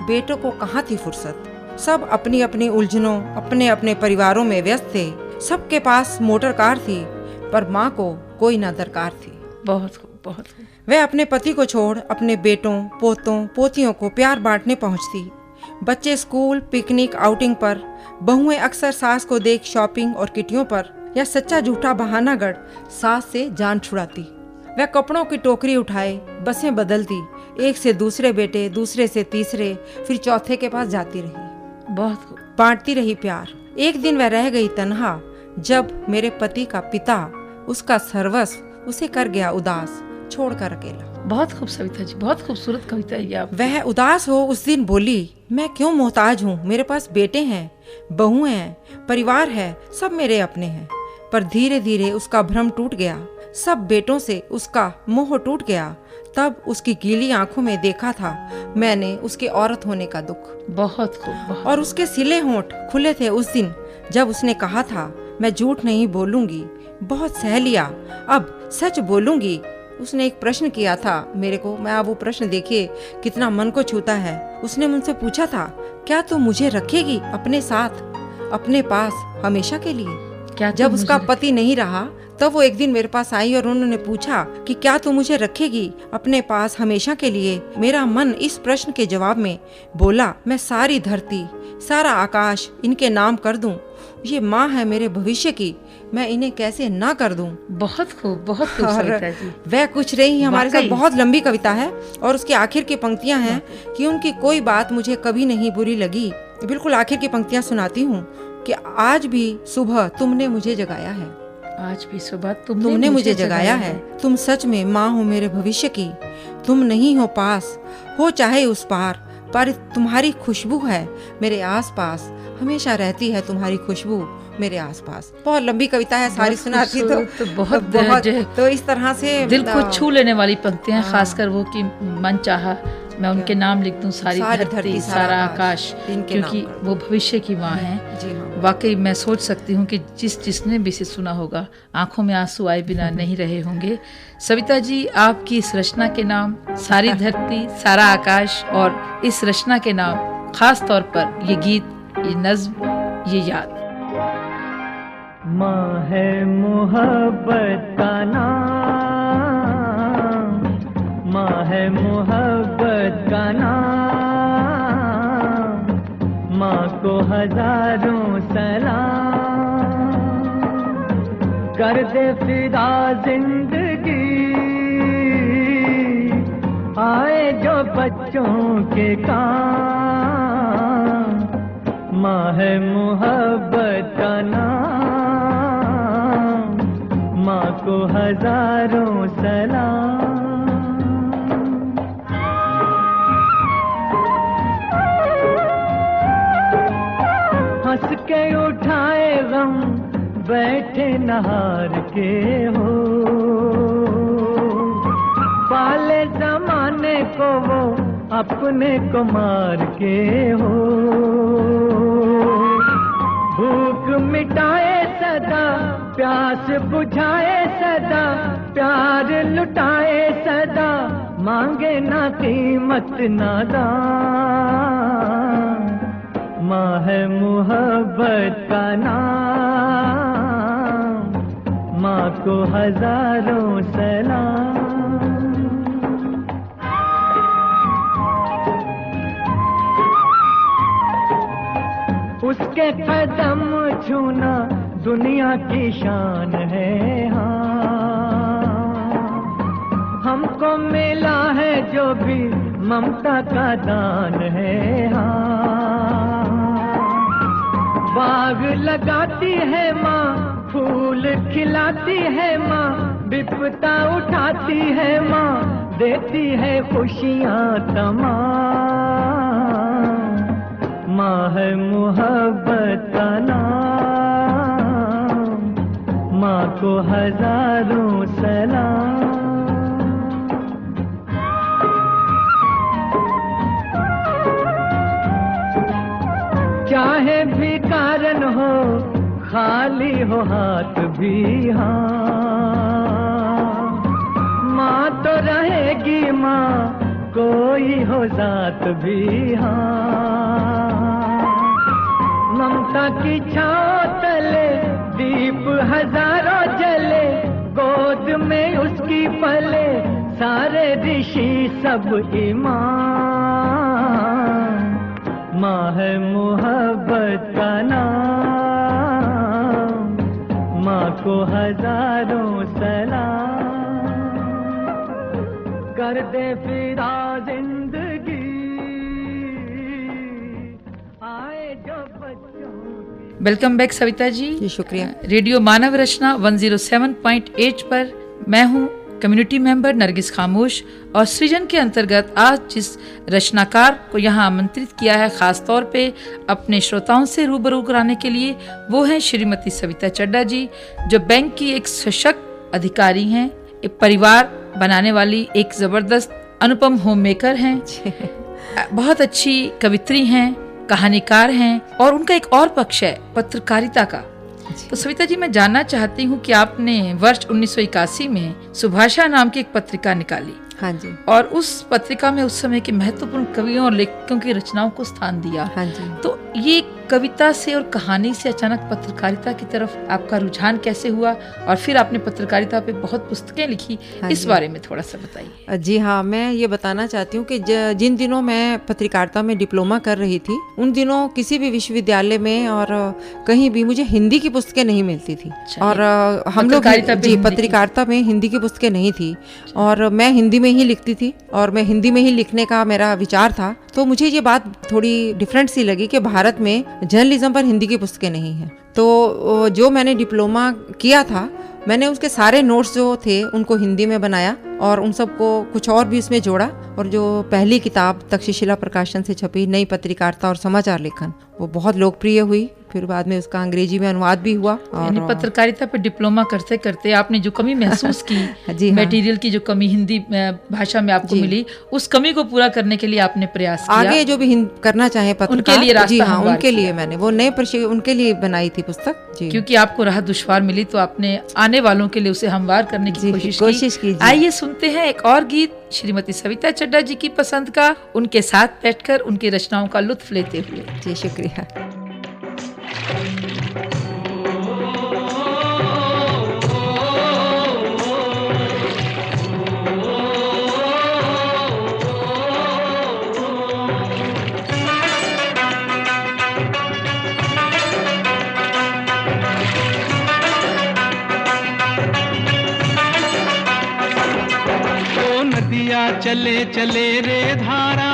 बेटों को कहाँ थी फुर्सत, सब अपनी अपनी उलझनों, अपने अपने परिवारों में व्यस्त थे। सबके पास मोटर कार थी, पर माँ को कोई ना दरकार थी। बहुत खूब, बहुत खूब। वह अपने पति को छोड़ अपने बेटों, पोतों, पोतियों को प्यार बांटने पहुंचती। बच्चे स्कूल, पिकनिक, आउटिंग पर, बहुएं अक्सर सास को देख शॉपिंग और किटियों पर, या सच्चा झूठा बहाना गढ़ सास से जान छुड़ाती। वह कपड़ों की टोकरी उठाए बसें बदलती, एक से दूसरे बेटे, दूसरे से तीसरे, फिर चौथे के पास जाती रही। बहुत खूब। बांटती रही प्यार। एक दिन वह रह गई तन्हा, जब मेरे पति का पिता, उसका सर्वस्व, उसे कर गया उदास, छोड़कर अकेला। बहुत खूब सविता जी, बहुत खूबसूरत कविता है ये आप। वह उदास हो उस दिन बोली, मैं क्यों मोहताज हूँ, मेरे पास बेटे हैं, बहुएं हैं, परिवार है, सब मेरे अपने हैं। पर धीरे धीरे उसका भ्रम टूट गया, सब बेटों से उसका मोह टूट गया। तब उसकी गीली आंखों में देखा था मैंने उसके औरत होने का दुख। बहुत खूब, बहुत। और उसके सिले होंठ खुले थे उस दिन, जब उसने कहा था, मैं झूठ नहीं बोलूंगी, बहुत सह लिया, अब सच बोलूंगी। उसने एक प्रश्न किया था मेरे को, मैं अब वो प्रश्न देखिए कितना मन को छूता है। उसने मुझसे पूछा था, क्या तू मुझे रखेगी अपने साथ, अपने पास हमेशा के लिए? क्या जब उसका पति नहीं रहा, तब वो एक दिन मेरे पास आई और उन्होंने पूछा कि क्या तू मुझे रखेगी अपने पास हमेशा के लिए? मेरा मन इस प्रश्न के जवाब में बोला, मैं सारी धरती, सारा आकाश इनके नाम कर दूं। ये माँ है मेरे भविष्य की, मैं इन्हें कैसे ना कर दूं। बहुत खूब, बहुत खूब और सविता जी। वह कुछ रही हमारे साथ। वाकई। बहुत लंबी कविता है और उसकी आखिर की पंक्तियां हैं कि उनकी कोई बात मुझे कभी नहीं बुरी लगी। बिल्कुल आखिर की पंक्तियां सुनाती हूँ कि आज भी सुबह तुमने मुझे जगाया है, आज भी सुबह तुमने मुझे जगाया है। तुम सच में माँ हो मेरे भविष्य की, तुम नहीं हो पास, हो चाहे उस पार, पर तुम्हारी खुशबू है मेरे आसपास, हमेशा रहती है तुम्हारी खुशबू मेरे आसपास। बहुत लंबी कविता है, सारी बहुत सुनाती खूबसूरत, तो बहुत जो- तो इस तरह से दिल को छू लेने वाली पंक्तियां, हाँ। खासकर वो कि मन चाहा मैं उनके नाम लिख दूं, सारी धरती, सारा आकाश, इनके नाम क्योंकि कर वो भविष्य की माँ हैं। जी हाँ। वाकई मैं सोच सकती हूँ कि जिसने भी इसे सुना होगा, आंखों में आंसू आए बिना नहीं रहे होंगे। सविता जी, आपकी इस रचना के नाम सारी धरती, सारा आकाश, और इस रचना के नाम खास तौर पर ये गीत, ये नज्म, ये याद। माँ है मोहब्बत का नाम, माँ है मोहब्बत का नाम, माँ को हजारों सलाम, कर दे फिदा जिंदगी, आए जो बच्चों के काम। माँ है मोहब्बत का नाम, माँ को हजारों सलाम। हंस के उठाए गम, बैठे नहार के हो, पाले जमाने को वो अपने को मार के हो, भूख मिटाए सदा, प्यास बुझाए सदा, प्यार लुटाए सदा, मांगे ना कीमत ना दाम। माँ है मोहब्बत का नाम, माँ को हजारों सलाम। उसके कदम छूना दुनिया की शान है, हाँ हमको मिला है जो भी ममता का दान है, हाँ बाग लगाती है माँ, फूल खिलाती है माँ, विपदा उठाती है माँ, देती है खुशियाँ तमाम। माँ है मोहब्बत का नाम, माँ को हजारों सलाम। खाली हो हाथ भी हाँ, माँ तो रहेगी माँ, कोई हो जात भी हाँ। ममता की छाँव तले दीप हजारों जले, गोद में उसकी पले सारे ऋषि सब ईमान। माँ है मोहब्बत का नाम, माँ को हजारों सलाम, कर दे फिदा जिंदगी आए जो बच्चों की। Welcome back Savita ji. जी शुक्रिया। रेडियो मानव रचना 107.8 पर मैं हूँ कम्युनिटी मेंबर नरगिस खामोश, और सृजन के अंतर्गत आज जिस रचनाकार को यहाँ आमंत्रित किया है खास तौर पे अपने श्रोताओं से रूबरू कराने के लिए, वो हैं श्रीमती सविता चड्ढा जी, जो बैंक की एक सशक्त अधिकारी हैं, एक परिवार बनाने वाली एक जबरदस्त अनुपम होम मेकर हैं, बहुत अच्छी कवित्री हैं, कहानीकार हैं, और उनका एक और पक्ष है पत्रकारिता का। तो सविता जी, मैं जानना चाहती हूँ कि आपने वर्ष 1981 में सुभाषा नाम की एक पत्रिका निकाली। हाँ जी। और उस पत्रिका में उस समय के महत्वपूर्ण कवियों और लेखकों की रचनाओं को स्थान दिया। हाँ जी। तो ये कविता से और कहानी से अचानक पत्रकारिता की तरफ आपका रुझान कैसे हुआ, और फिर आपने पत्रकारिता पे बहुत पुस्तकें लिखी, हाँ इस जी। बारे में थोड़ा सा बताइए। जी हाँ, मैं ये बताना चाहती हूँ कि जिन दिनों मैं पत्रकारिता में डिप्लोमा कर रही थी, उन दिनों किसी भी विश्वविद्यालय में और कहीं भी मुझे हिंदी की पुस्तकें नहीं मिलती थी। और हम लोग पत्रकारिता में हिंदी की पुस्तकें नहीं थी, और मैं हिंदी में ही लिखती थी, और मैं हिंदी में ही लिखने का मेरा विचार था। तो मुझे ये बात थोड़ी डिफरेंट सी लगी कि भारत में जर्नलिज्म पर हिंदी की पुस्तकें नहीं हैं। तो जो मैंने डिप्लोमा किया था, मैंने उसके सारे नोट्स जो थे उनको हिंदी में बनाया, और उन सबको कुछ और भी इसमें जोड़ा। और जो पहली किताब तक्षशिला प्रकाशन से छपी नई पत्रकारिता और समाचार लेखन, वो बहुत लोकप्रिय हुई। फिर बाद में उसका अंग्रेजी में अनुवाद भी हुआ। यानी पत्रकारिता पे डिप्लोमा करते करते आपने जो कमी महसूस की जी हाँ। मटेरियल की जो कमी हिंदी भाषा में आपको मिली, उस कमी को पूरा करने के लिए आपने प्रयास किया। आगे जो भी करना चाहे पत्रकार, उनके लिए रास्ता जी हाँ, हमवार उनके लिए मैंने वो नए उनके लिए बनाई थी पुस्तक जी। क्योंकि आपको राह दुश्वार मिली, तो आपने आने वालों के लिए उसे हमवार करने की कोशिश की। जी। आइए सुनते हैं एक और गीत श्रीमती सविता चड्ढा जी की पसंद का, उनके साथ बैठकर उनकी रचनाओं का लुत्फ लेते हुए। जी शुक्रिया। चले चले रे धारा,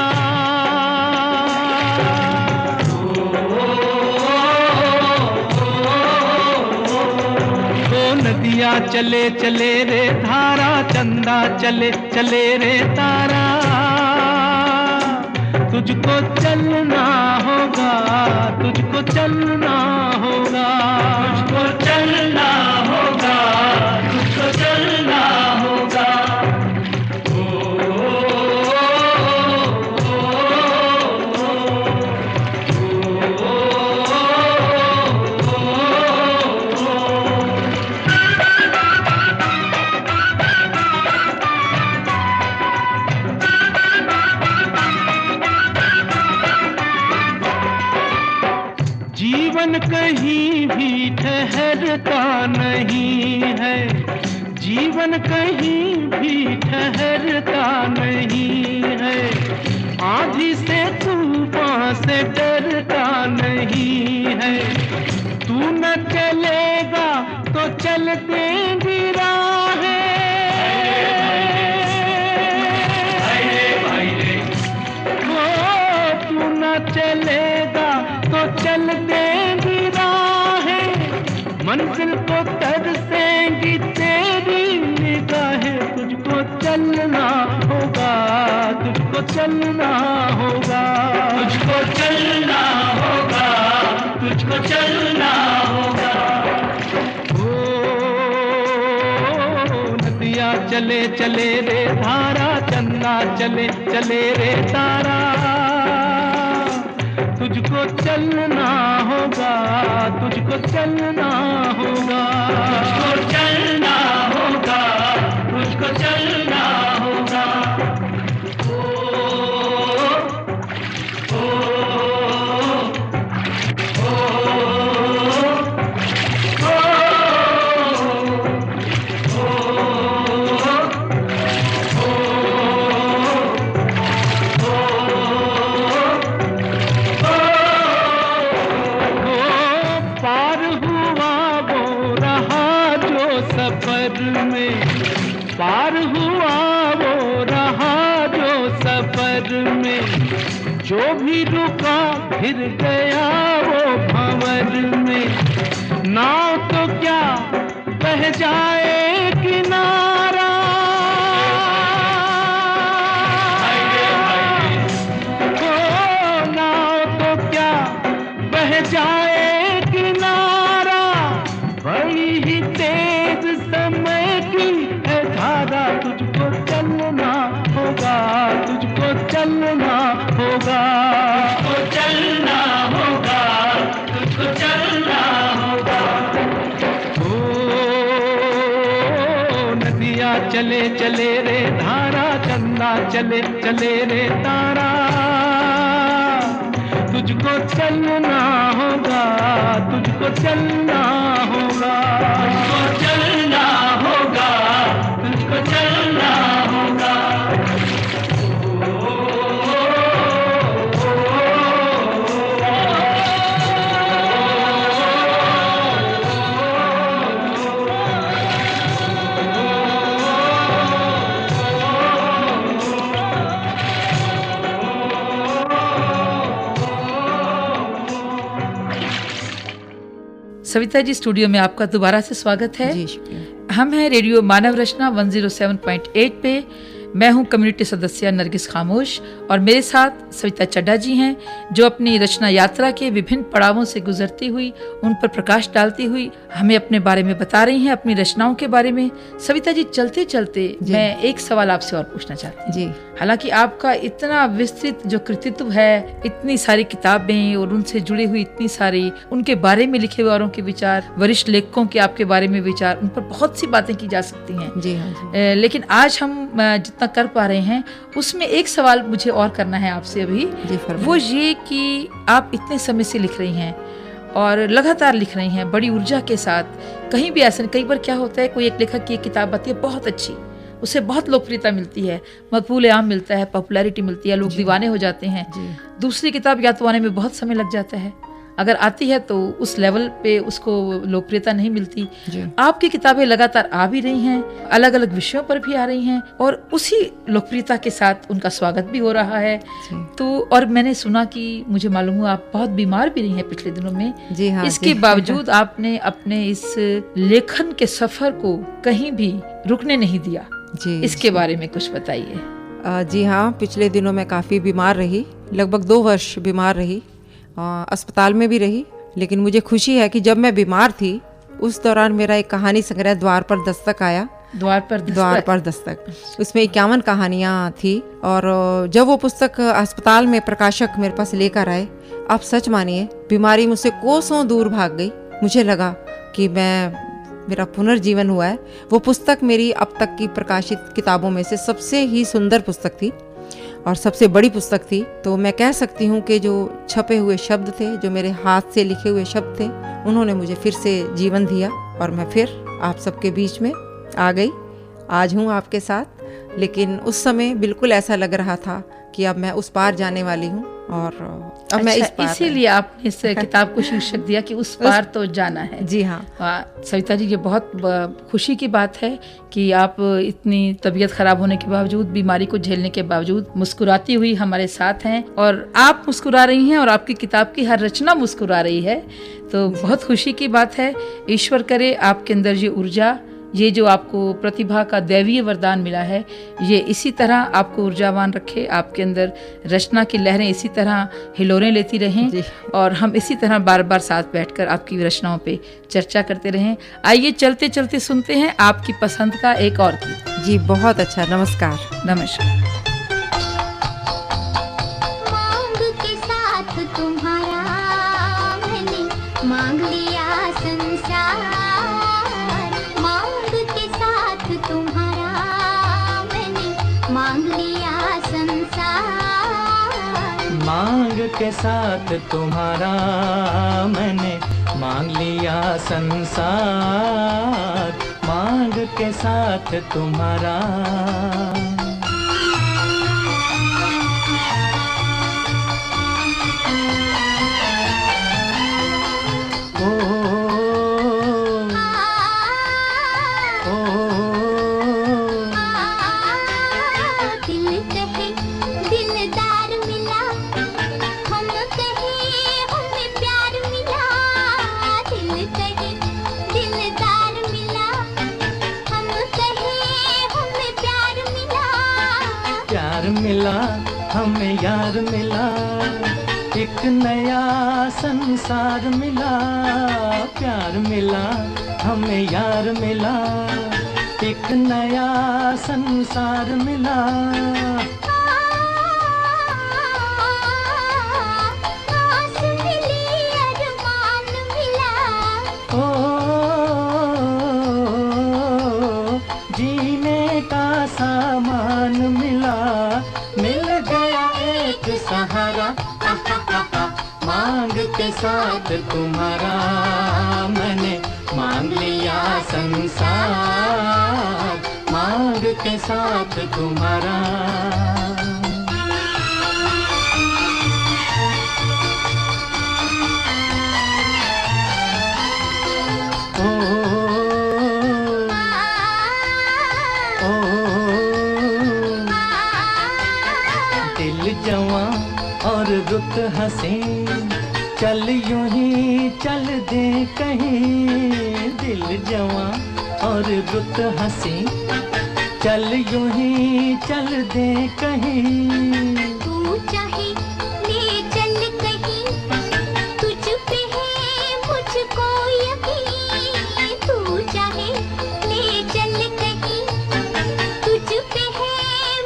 ओ नदिया चले चले रे धारा, चंदा चले चले रे तारा, तुझको चलना होगा, तुझको चलना होगा, तुझको चलना होगा, तुझको चलना होगा। जीवन कहीं भी ठहरता नहीं है, जीवन कहीं भी ठहरता नहीं है, आंधी से तूफान से डरता नहीं है, तू न चलेगा तो चल देंगी राहें, तू न चलेगा तो चल देंगी राहें, मंजिल को तरसेंगी तेरी निगाहें, तुझको चलना होगा, तुझको चलना होगा, तुझको चलना होगा, तुझको चलना होगा। ओ नदिया चले चले रे धारा, चंदा चले चले रे तारा, तुझको चलना होगा, तुझको चलना होगा, तुझको चलना होगा, तुझको चलना होगा। पार हुआ वो रहा जो सफर में, जो भी रुका फिर गया वो भंवर में। नाव तो क्या बह जाए किनारा, ओ नाव तो क्या बह जाए किनारा, बड़ी ही तेज समय की धारा। तुझको चलना होगा, तुझको चलना होगा, तुझको चलना होगा, तुझको चलना होगा। ओ नदियाँ चले चले रे धारा, चंदा चले चले रे तारा। तुझको चलना होगा, तुझको चलना होगा, तुझको चलना होगा, तुझको चलना होगा। सविता जी, स्टूडियो में आपका दोबारा से स्वागत है। जी शुक्रिया। हम हैं रेडियो मानव रचना 107.8 पे। मैं हूं कम्युनिटी सदस्य नरगिस खामोश और मेरे साथ सविता चड्ढा जी हैं, जो अपनी रचना यात्रा के विभिन्न पड़ावों से गुजरती हुई उन पर प्रकाश डालती हुई हमें अपने बारे में बता रही हैं, अपनी रचनाओं के बारे में। सविता जी, चलते चलते मैं एक सवाल आपसे और पूछना चाहती हूँ। जी। हालांकि आपका इतना विस्तृत जो कृतित्व है, इतनी सारी किताबें और उनसे जुड़ी हुई इतनी सारी उनके बारे में लिखे हुए औरों के विचार, वरिष्ठ लेखकों के आपके बारे में विचार, उन पर बहुत सी बातें की जा सकती हैं। जी हाँ जी। लेकिन आज हम जितना कर पा रहे हैं उसमें एक सवाल मुझे और करना है आपसे अभी। वो ये कि आप इतने समय से लिख रही हैं और लगातार लिख रही हैं बड़ी ऊर्जा के साथ। कहीं भी ऐसा, कई बार क्या होता है, कोई एक लेखक की एक किताब आती है बहुत अच्छी, उसे बहुत लोकप्रियता मिलती है, मकबूल आम मिलता है, पॉपुलैरिटी मिलती है, लोग दीवाने हो जाते हैं। दूसरी किताब या तो आने में बहुत समय लग जाता है, अगर आती है तो उस लेवल पे उसको लोकप्रियता नहीं मिलती। आपकी किताबें लगातार आ भी रही हैं, अलग अलग विषयों पर भी आ रही हैं और उसी लोकप्रियता के साथ उनका स्वागत भी हो रहा है। तो और मैंने सुना कि, मुझे मालूम हुआ आप बहुत बीमार भी रही हैं पिछले दिनों में। जी हाँ। इसके बावजूद आपने अपने इस लेखन के सफर को कहीं भी रुकने नहीं दिया। इसके बारे में कुछ बताइए। जी हाँ, पिछले दिनों में काफ़ी बीमार रही, लगभग 2 वर्ष बीमार रही, अस्पताल में भी रही। लेकिन मुझे खुशी है कि जब मैं बीमार थी उस दौरान मेरा एक कहानी संग्रह द्वार पर दस्तक आया। द्वार पर दस्तक, उसमें 51 कहानियाँ थी। और जब वो पुस्तक अस्पताल में प्रकाशक मेरे पास लेकर आए, आप सच मानिए बीमारी मुझसे कोसों दूर भाग गई। मुझे लगा कि मेरा पुनर्जीवन हुआ है। वो पुस्तक मेरी अब तक की प्रकाशित किताबों में से सबसे ही सुंदर पुस्तक थी और सबसे बड़ी पुस्तक थी। तो मैं कह सकती हूँ कि जो छपे हुए शब्द थे, जो मेरे हाथ से लिखे हुए शब्द थे, उन्होंने मुझे फिर से जीवन दिया और मैं फिर आप सबके बीच में आ गई। आज हूँ आपके साथ। लेकिन उस समय बिल्कुल ऐसा लग रहा था कि अब मैं उस पार जाने वाली हूँ और अब मैं इस पार। इसीलिए आपने इस किताब को शीर्षक दिया कि उस पार तो जाना है। जी हाँ। सविता जी, ये बहुत खुशी की बात है कि आप इतनी तबीयत खराब होने के बावजूद, बीमारी को झेलने के बावजूद मुस्कुराती हुई हमारे साथ हैं और आप मुस्कुरा रही हैं और आपकी किताब की हर रचना मुस्कुरा रही है। तो बहुत खुशी की बात है। ईश्वर करे आपके अंदर ये ऊर्जा, ये जो आपको प्रतिभा का दैवीय वरदान मिला है, ये इसी तरह आपको ऊर्जावान रखे, आपके अंदर रचना की लहरें इसी तरह हिलोरें लेती रहें और हम इसी तरह बार बार साथ बैठकर आपकी रचनाओं पे चर्चा करते रहें। आइए चलते चलते सुनते हैं आपकी पसंद का एक और गीत। जी बहुत अच्छा। नमस्कार। नमस्कार। मांग के साथ तुम्हारा के साथ तुम्हारा मैंने मांग लिया संसार, मांग के साथ तुम्हारा। ओ, ओ, दिल कहे दिलदार मिला, हम कहे हमें प्यार मिला। दिल कहे दिलदार मिला, हम कहे हमें प्यार मिला। प्यार मिला हमें यार मिला, एक नया संसार मिला। प्यार मिला हमें यार मिला, एक नया संसार मिला। आस मिली अरमान मिला। ओ, जीने का सामान मिला, मिल गया एक सहारा। मांग के साथ तुम्हारा मैंने मांग लिया संसार, मांग के साथ तुम्हारा। ओ, ओ, दिल जवां और रुत हंसी, चल यूं ही चल दे कहीं। दिल जवां और रुत हंसी, चल यूं ही चल दे कहीं। तू चाहे ले चल कहीं, तुझ पे है मुझको यकीन। तू चाहे ले चल कहीं, तुझ पे है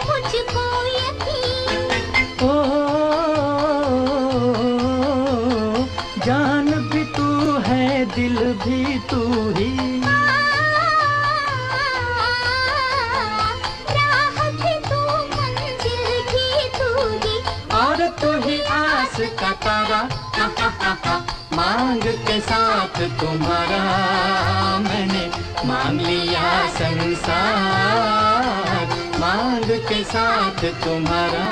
मुझको यकीन। ओ, जान भी तू है, दिल भी तू ही। राह भी तू, मंजिल भी तू ही। और तू ही आस का तारा। मांग के साथ तुम्हारा मैंने मांग लिया संसार, मांग के साथ तुम्हारा।